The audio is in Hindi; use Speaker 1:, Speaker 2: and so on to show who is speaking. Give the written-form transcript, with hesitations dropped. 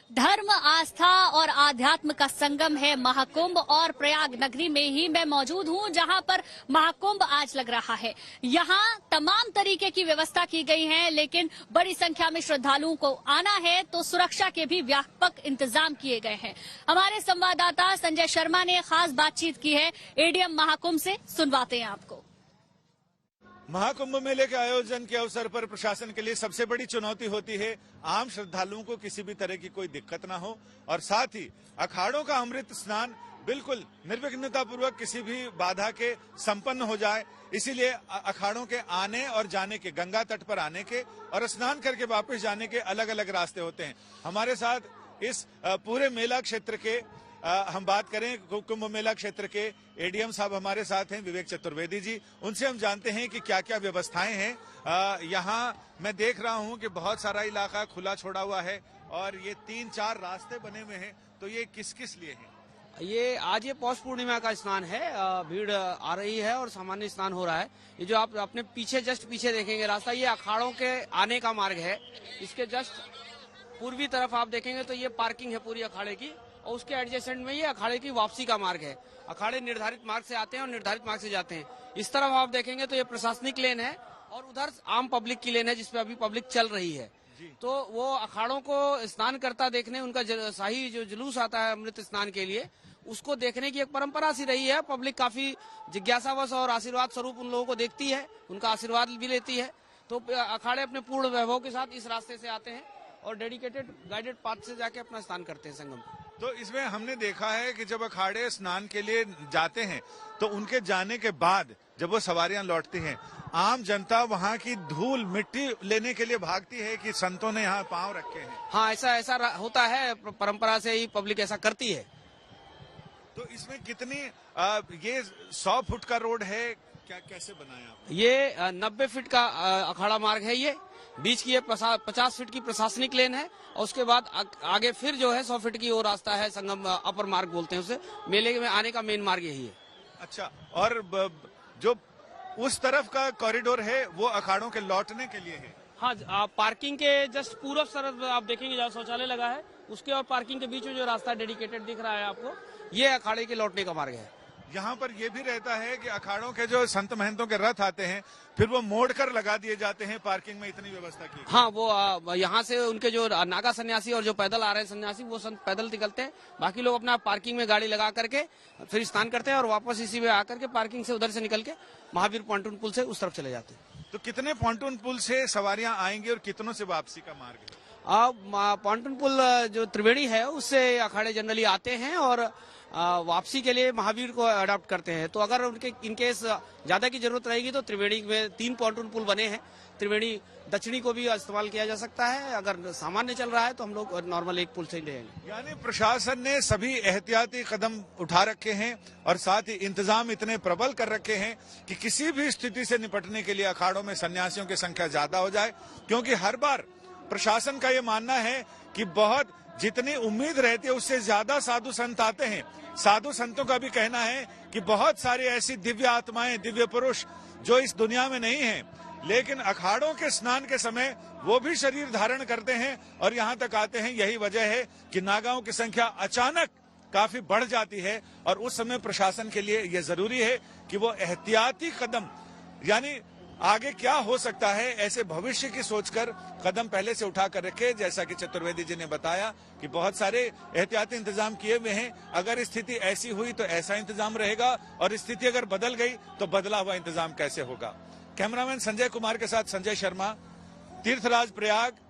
Speaker 1: धर्म, आस्था और आध्यात्म का संगम है महाकुंभ और प्रयाग नगरी में ही मैं मौजूद हूं, जहां पर महाकुंभ आज लग रहा है। यहां तमाम तरीके की व्यवस्था की गई है, लेकिन बड़ी संख्या में श्रद्धालुओं को आना है तो सुरक्षा के भी व्यापक इंतजाम किए गए हैं। हमारे संवाददाता संजय शर्मा ने खास बातचीत की है एडीएम महाकुंभ से, सुनवाते हैं आपको।
Speaker 2: महाकुंभ मेले के आयोजन के अवसर पर प्रशासन के लिए सबसे बड़ी चुनौती होती है आम श्रद्धालुओं को किसी भी तरह की कोई दिक्कत ना हो और साथ ही अखाड़ों का अमृत स्नान बिल्कुल निर्विघ्नता पूर्वक किसी भी बाधा के संपन्न हो जाए। इसीलिए अखाड़ों के आने और जाने के, गंगा तट पर आने के और स्नान करके वापस जाने के अलग अलग रास्ते होते हैं। हमारे साथ इस पूरे मेला क्षेत्र के हम बात करें, कुंभ मेला क्षेत्र के एडीएम साहब हमारे साथ हैं, विवेक चतुर्वेदी जी। उनसे हम जानते हैं कि क्या क्या व्यवस्थाएं हैं। यहाँ मैं देख रहा हूं कि बहुत सारा इलाका खुला छोड़ा हुआ है और ये 3-4 रास्ते बने हुए हैं, तो ये किस किस लिए हैं?
Speaker 3: ये आज ये पौष पूर्णिमा का स्नान है। भीड़ आ रही है और सामान्य स्नान हो रहा है। ये जो आप अपने पीछे जस्ट पीछे देखेंगे रास्ता, ये अखाड़ों के आने का मार्ग है। इसके जस्ट पूर्वी तरफ आप देखेंगे तो ये पार्किंग है पूरी अखाड़े की, और उसके एडजेसेंट में ये अखाड़े की वापसी का मार्ग है। अखाड़े निर्धारित मार्ग से आते हैं और निर्धारित मार्ग से जाते हैं। इस तरफ आप देखेंगे तो ये प्रशासनिक लेन है और उधर आम पब्लिक की लेन है जिसपे अभी पब्लिक चल रही है। तो वो अखाड़ों को स्नान करता देखने, उनका शाही जो जुलूस आता है अमृत स्नान के लिए, उसको देखने की एक परंपरा सी रही है। पब्लिक काफी जिज्ञासावश और आशीर्वाद स्वरूप उन लोगों को देखती है, उनका आशीर्वाद भी लेती है। तो अखाड़े अपने पूर्ण वैभव के साथ इस रास्ते से आते हैं और डेडिकेटेड गाइडेड पाथ से जाके अपना स्नान करते हैं संगम।
Speaker 2: तो इसमें हमने देखा है कि जब अखाड़े स्नान के लिए जाते हैं तो उनके जाने के बाद जब वो सवारियां लौटती हैं, आम जनता वहां की धूल मिट्टी लेने के लिए भागती है कि संतों ने यहाँ पांव रखे हैं।
Speaker 3: हाँ, ऐसा होता है, परंपरा से ही पब्लिक ऐसा करती है।
Speaker 2: तो इसमें कितनी ये 100 फुट का रोड है, क्या कैसे बनाया आपने?
Speaker 3: ये 90 फीट का अखाड़ा मार्ग है। ये बीच की ये 50 फीट की प्रशासनिक लेन है और उसके बाद आगे फिर जो है 100 फीट की वो रास्ता है, संगम अपर मार्ग बोलते हैं उसे। मेले में आने का मेन मार्ग यही है। अच्छा,
Speaker 2: और जो उस तरफ का कॉरिडोर है वो अखाड़ों के लौटने के लिए है?
Speaker 3: हाँ, पार्किंग के जस्ट पूर्व तरफ आप देखेंगे जहाँ शौचालय लगा है, उसके और पार्किंग के बीच में जो रास्ता डेडिकेटेड दिख रहा है आपको, ये अखाड़े के लौटने का मार्ग है।
Speaker 2: यहाँ पर यह भी रहता है कि अखाड़ों के जो संत महंतों के रथ आते हैं फिर वो मोड़ कर लगा दिए जाते हैं, पार्किंग में इतनी व्यवस्था की।
Speaker 3: हाँ, वो यहाँ से उनके जो नागा सन्यासी और जो पैदल आ रहे हैं सन्यासी, वो संत पैदल निकलते हैं। बाकी लोग अपना पार्किंग में गाड़ी लगा करके फिर स्नान करते हैं और वापस इसी में आकर के पार्किंग से उधर से निकल के महावीर पॉन्टून पुल से उस तरफ चले जाते हैं।
Speaker 2: तो कितने पॉन्टून पुल से सवारियां आएंगी और कितनों से वापसी का मार्ग है?
Speaker 3: पॉन्टून पुल जो त्रिवेणी है उससे अखाड़े जनरली आते हैं और वापसी के लिए महावीर को अडॉप्ट करते हैं। तो अगर उनके इनकेस ज्यादा की जरूरत रहेगी तो त्रिवेणी में 3 पॉन्टून पुल बने हैं। त्रिवेणी दक्षिणी को भी इस्तेमाल किया जा सकता है। अगर सामान्य चल रहा है तो हम लोग नॉर्मल एक पुल से ही रहेंगे।
Speaker 2: यानी प्रशासन ने सभी एहतियाती कदम उठा रखे हैं और साथ ही इंतजाम इतने प्रबल कर रखे हैं कि किसी भी स्थिति से निपटने के लिए अखाड़ों में सन्यासियों की संख्या ज्यादा हो जाए, क्योंकि हर बार प्रशासन का ये मानना है कि बहुत जितनी उम्मीद रहती है उससे ज्यादा साधु संत आते हैं। साधु संतों का भी कहना है कि बहुत सारी ऐसी दिव्य आत्माएं, दिव्य पुरुष जो इस दुनिया में नहीं हैं, लेकिन अखाड़ों के स्नान के समय वो भी शरीर धारण करते हैं और यहाँ तक आते हैं। यही वजह है कि नागाओं की संख्या अचानक काफी बढ़ जाती है और उस समय प्रशासन के लिए यह जरूरी है कि वो एहतियाती कदम, यानी आगे क्या हो सकता है ऐसे भविष्य की सोचकर कदम पहले से उठा कर रखे। जैसा कि चतुर्वेदी जी ने बताया कि बहुत सारे एहतियाती इंतजाम किए हुए हैं। अगर स्थिति ऐसी हुई तो ऐसा इंतजाम रहेगा और स्थिति अगर बदल गई तो बदला हुआ इंतजाम कैसे होगा। कैमरामैन संजय कुमार के साथ संजय शर्मा, तीर्थराज प्रयाग।